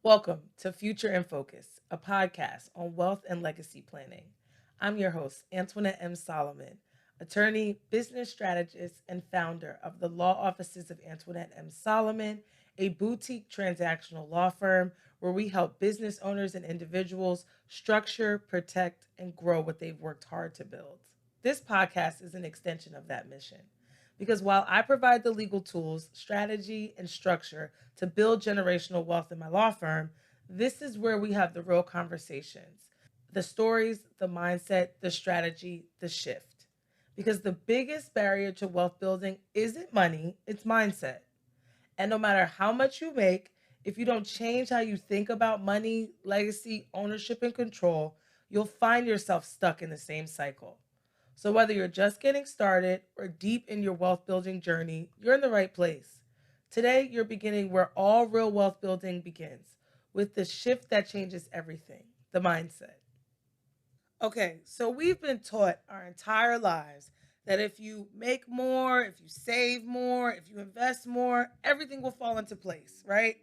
Welcome to Future in Focus, a podcast on wealth and legacy planning. I'm your host, Antoinette M. Solomon, attorney, business strategist, and founder of the law offices of Antoinette M. Solomon, a boutique transactional law firm where we help business owners and individuals structure, protect, and grow what they've worked hard to build. This podcast is an extension of that mission. Because while I provide the legal tools, strategy, and structure to build generational wealth in my law firm, this is where we have the real conversations, the stories, the mindset, the strategy, the shift. Because the biggest barrier to wealth building isn't money, it's mindset. And no matter how much you make, if you don't change how you think about money, legacy, ownership, and control, you'll find yourself stuck in the same cycle. So, whether you're just getting started or deep in your wealth building journey, you're in the right place. Today, you're beginning where all real wealth building begins, with the shift that changes everything, the mindset. Okay, so we've been taught our entire lives that if you make more, if you save more, if you invest more, everything will fall into place, right?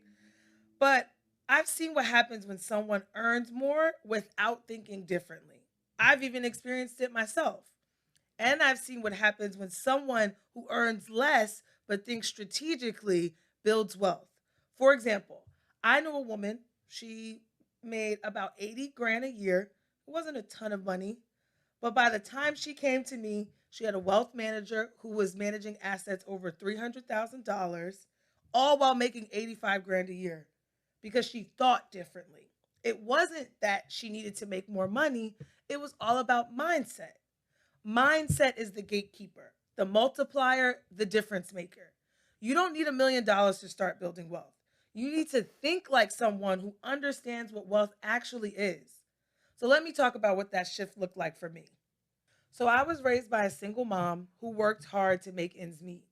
But I've seen what happens when someone earns more without thinking differently. I've even experienced it myself. And I've seen what happens when someone who earns less but thinks strategically builds wealth. For example, I know a woman, she made about 80 grand a year. It wasn't a ton of money, but by the time she came to me, she had a wealth manager who was managing assets over $300,000, all while making 85 grand a year because she thought differently. It wasn't that she needed to make more money, it was all about mindset. Mindset is the gatekeeper, the multiplier, the difference maker. You don't need $1 million to start building wealth. You need to think like someone who understands what wealth actually is. So let me talk about what that shift looked like for me. So I was raised by a single mom who worked hard to make ends meet.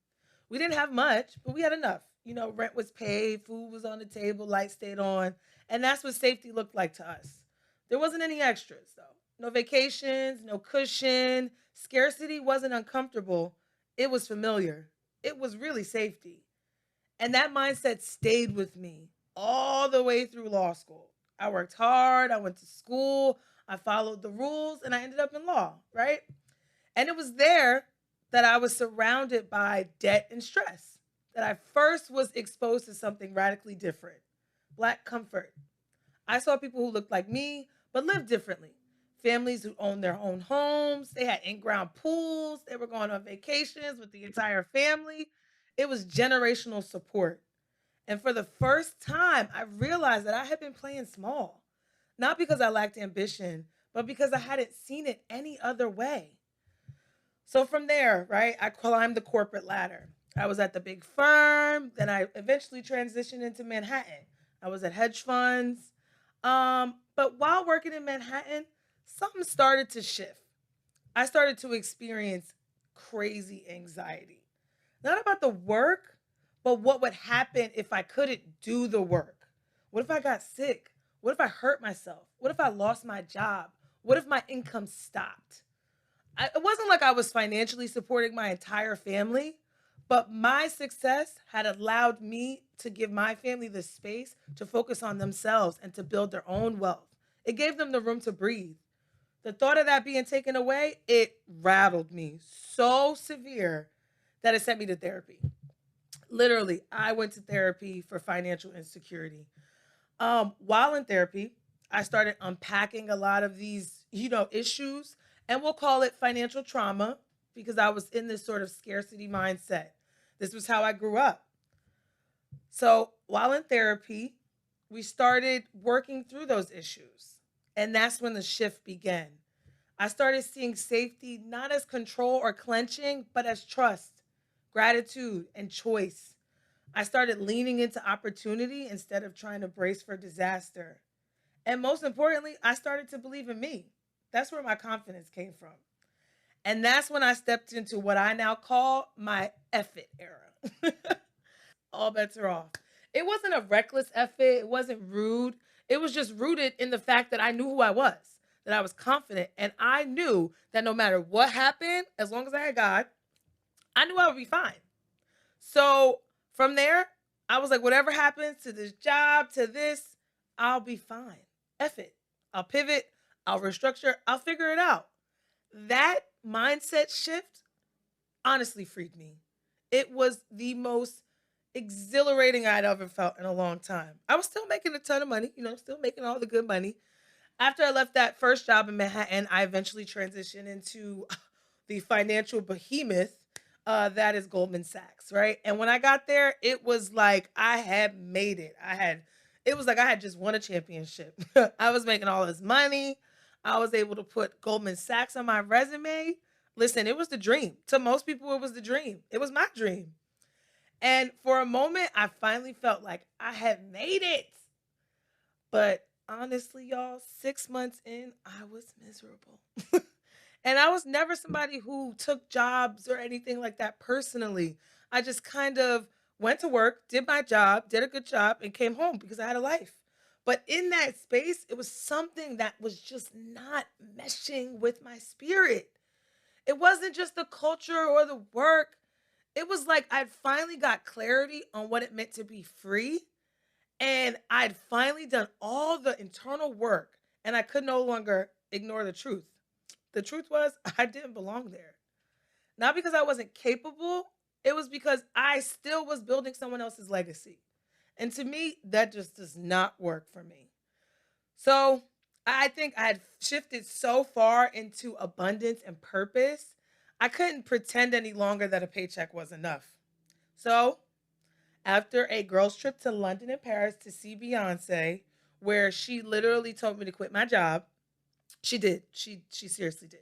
We didn't have much, but we had enough. Rent was paid, food was on the table, lights stayed on, and that's what safety looked like to us. There wasn't any extras though. No vacations, no cushion. Scarcity wasn't uncomfortable. It was familiar. It was really safety. And that mindset stayed with me all the way through law school. I worked hard, I went to school, I followed the rules, and I ended up in law, right? And it was there that I was surrounded by debt and stress, that I first was exposed to something radically different: Black comfort. I saw people who looked like me, but lived differently. Families who owned their own homes, they had in ground pools, they were going on vacations with the entire family. It was generational support. And for the first time, I realized that I had been playing small, not because I lacked ambition, but because I hadn't seen it any other way. So from there, right, I climbed the corporate ladder. I was at the big firm, then I eventually transitioned into Manhattan. I was at hedge funds. But while working in Manhattan, something started to shift. I started to experience crazy anxiety. Not about the work, but what would happen if I couldn't do the work? What if I got sick? What if I hurt myself? What if I lost my job? What if my income stopped? It wasn't like I was financially supporting my entire family, but my success had allowed me to give my family the space to focus on themselves and to build their own wealth. It gave them the room to breathe. The thought of that being taken away, it rattled me so severe that it sent me to therapy. Literally, I went to therapy for financial insecurity. While in therapy, I started unpacking a lot of these, issues, and we'll call it financial trauma because I was in this sort of scarcity mindset. This was how I grew up. So while in therapy, we started working through those issues. And that's when the shift began. I started seeing safety not as control or clenching, but as trust, gratitude, and choice. I started leaning into opportunity instead of trying to brace for disaster. And most importantly, I started to believe in me. That's where my confidence came from. And that's when I stepped into what I now call my effort era. All bets are off. It wasn't a reckless effort, it wasn't rude. It was just rooted in the fact that I knew who I was, that I was confident, and I knew that no matter what happened, as long as I had God, I knew I would be fine. So from there, I was like, whatever happens to this job, to this, I'll be fine. F it. I'll pivot. I'll restructure. I'll figure it out. That mindset shift honestly freed me. It was the most exhilarating I'd ever felt in a long time. I was still making a ton of money, still making all the good money. After I left that first job in Manhattan, I eventually transitioned into the financial behemoth that is Goldman Sachs, right? And when I got there, it was like I had made it. It was like I had just won a championship. I was making all this money. I was able to put Goldman Sachs on my resume. Listen, it was the dream. To most people, it was the dream. It was my dream. And for a moment, I finally felt like I had made it. But honestly, y'all, 6 months in, I was miserable. And I was never somebody who took jobs or anything like that personally. I just kind of went to work, did my job, did a good job, and came home because I had a life. But in that space, it was something that was just not meshing with my spirit. It wasn't just the culture or the work. It was like I'd finally got clarity on what it meant to be free. And I'd finally done all the internal work, and I could no longer ignore the truth. The truth was, I didn't belong there. Not because I wasn't capable, it was because I still was building someone else's legacy. And to me, that just does not work for me. So I think I had shifted so far into abundance and purpose, I couldn't pretend any longer that a paycheck was enough. So after a girls' trip to London and Paris to see Beyonce, where she literally told me to quit my job, she did. She seriously did.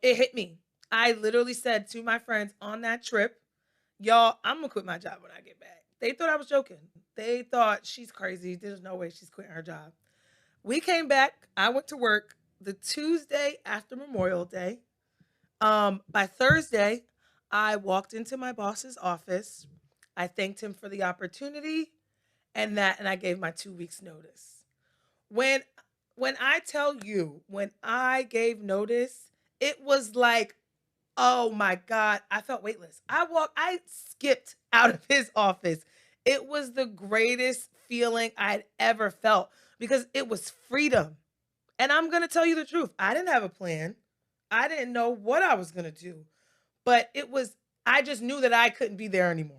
It hit me. I literally said to my friends on that trip, "Y'all, I'm gonna quit my job when I get back." They thought I was joking. They thought she's crazy. There's no way she's quitting her job. We came back. I went to work the Tuesday after Memorial Day. By Thursday, I walked into my boss's office. I thanked him for the opportunity and I gave my 2 weeks notice. When when I tell you, when I gave notice, it was like, oh my God, I felt weightless. I skipped out of his office. It was the greatest feeling I'd ever felt because it was freedom. And I'm going to tell you the truth. I didn't have a plan. I didn't know what I was going to do, but I just knew that I couldn't be there anymore.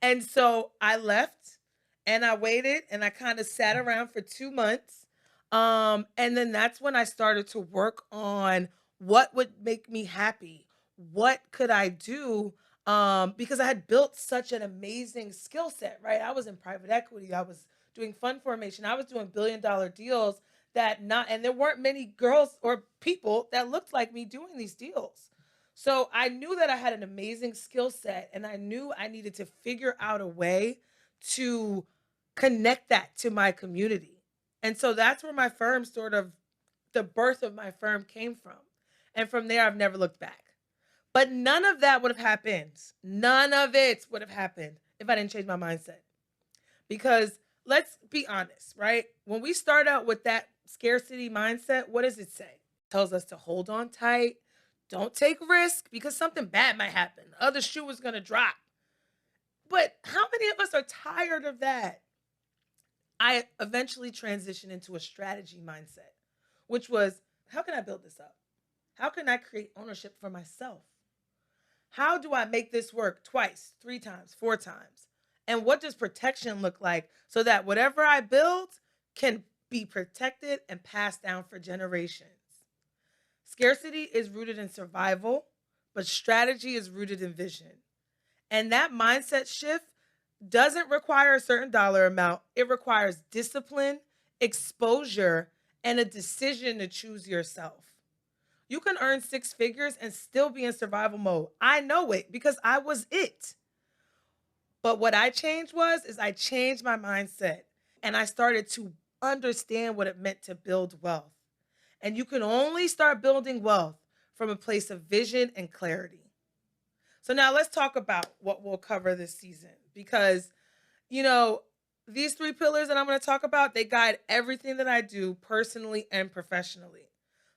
And so I left and I waited and I kind of sat around for 2 months. And then that's when I started to work on what would make me happy. What could I do? Because I had built such an amazing skill set, right? I was in private equity. I was doing fund formation. I was doing $1 billion deals and there weren't many girls or people that looked like me doing these deals. So I knew that I had an amazing skill set and I knew I needed to figure out a way to connect that to my community. And so that's where my firm the birth of my firm came from. And from there, I've never looked back. But none of that would have happened. None of it would have happened if I didn't change my mindset. Because let's be honest, right? When we start out with that scarcity mindset, what does it say? It tells us to hold on tight, don't take risk because something bad might happen. The other shoe is going to drop. But how many of us are tired of that? I eventually transitioned into a strategy mindset, which was, how can I build this up? How can I create ownership for myself? How do I make this work twice, 3 times, 4 times? And what does protection look like so that whatever I build can be protected and passed down for generations? Scarcity is rooted in survival, but strategy is rooted in vision. And that mindset shift doesn't require a certain dollar amount. It requires discipline, exposure, and a decision to choose yourself. You can earn 6 figures and still be in survival mode. I know it because I was it. But what I changed is I changed my mindset and I started to understand what it meant to build wealth. And you can only start building wealth from a place of vision and clarity. So now let's talk about what we'll cover this season because, you know, these 3 pillars that I'm going to talk about, they guide everything that I do personally and professionally.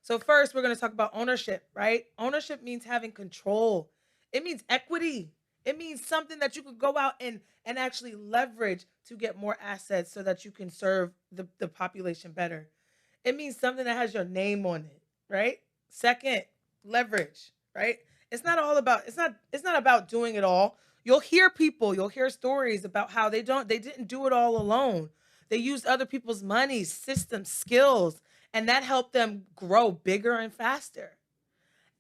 So first, we're going to talk about ownership, right? Ownership means having control. It means equity. It means something that you could go out and actually leverage to get more assets so that you can serve the population better. It means something that has your name on it, right? Second, leverage, right? It's not about doing it all. You'll hear stories about how they didn't do it all alone. They used other people's money, systems, skills, and that helped them grow bigger and faster.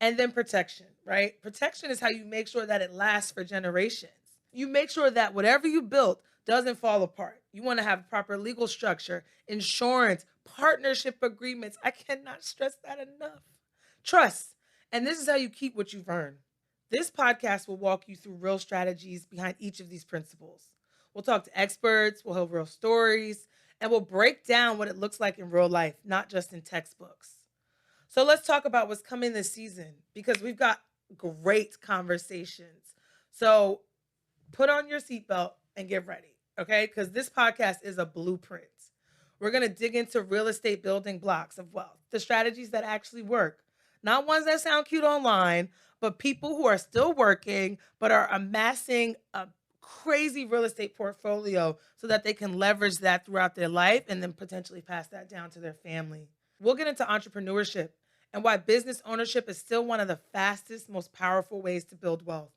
And then protection, right? Protection is how you make sure that it lasts for generations. You make sure that whatever you built doesn't fall apart. You want to have proper legal structure, insurance, partnership agreements. I cannot stress that enough. Trust. And this is how you keep what you've earned. This podcast will walk you through real strategies behind each of these principles. We'll talk to experts, we'll have real stories, and we'll break down what it looks like in real life, not just in textbooks. So let's talk about what's coming this season because we've got great conversations. So put on your seatbelt and get ready, okay? Because this podcast is a blueprint. We're going to dig into real estate building blocks of wealth, the strategies that actually work, not ones that sound cute online, but people who are still working but are amassing a crazy real estate portfolio so that they can leverage that throughout their life and then potentially pass that down to their family. We'll get into entrepreneurship and why business ownership is still one of the fastest, most powerful ways to build wealth.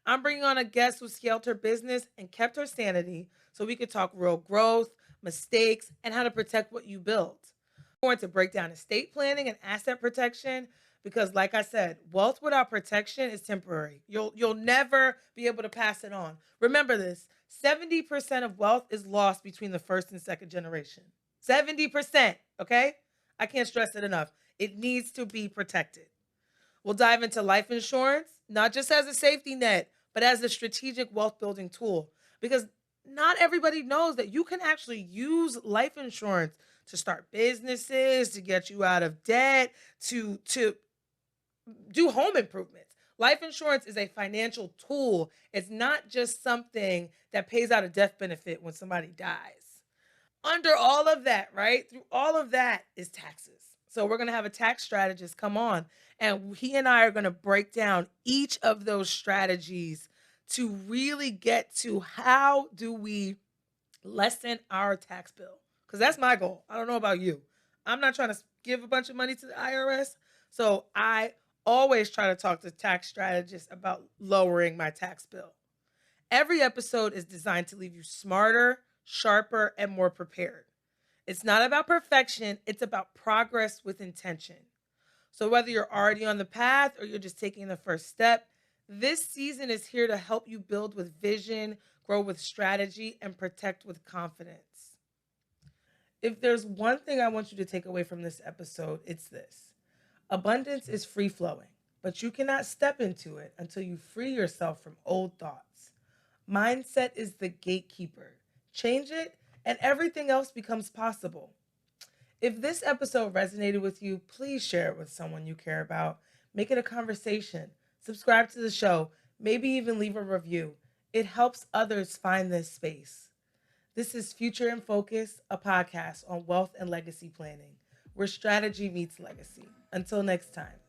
I'm bringing on a guest who scaled her business and kept her sanity so we could talk real growth, mistakes, and how to protect what you built. We're going to break down estate planning and asset protection because, like I said, wealth without protection is temporary. You'll never be able to pass it on. Remember this: 70% of wealth is lost between the first and second generation. 70%, okay? I can't stress it enough. It needs to be protected. We'll dive into life insurance, not just as a safety net, but as a strategic wealth building tool. Because not everybody knows that you can actually use life insurance to start businesses, to get you out of debt, to do home improvements. Life insurance is a financial tool. It's not just something that pays out a death benefit when somebody dies. Under all of that, right? Through all of that is taxes. So we're going to have a tax strategist come on, and he and I are going to break down each of those strategies to really get to how do we lessen our tax bill? Because that's my goal. I don't know about you. I'm not trying to give a bunch of money to the IRS. So I always try to talk to tax strategists about lowering my tax bill. Every episode is designed to leave you smarter, sharper, and more prepared. It's not about perfection, it's about progress with intention. So whether you're already on the path or you're just taking the first step, this season is here to help you build with vision, grow with strategy, and protect with confidence. If there's one thing I want you to take away from this episode, it's this: abundance is free flowing, but you cannot step into it until you free yourself from old thoughts. Mindset is the gatekeeper. Change it, and everything else becomes possible. If this episode resonated with you, please share it with someone you care about. Make it a conversation. Subscribe to the show. Maybe even leave a review. It helps others find this space. This is Future in Focus, a podcast on wealth and legacy planning, where strategy meets legacy. Until next time.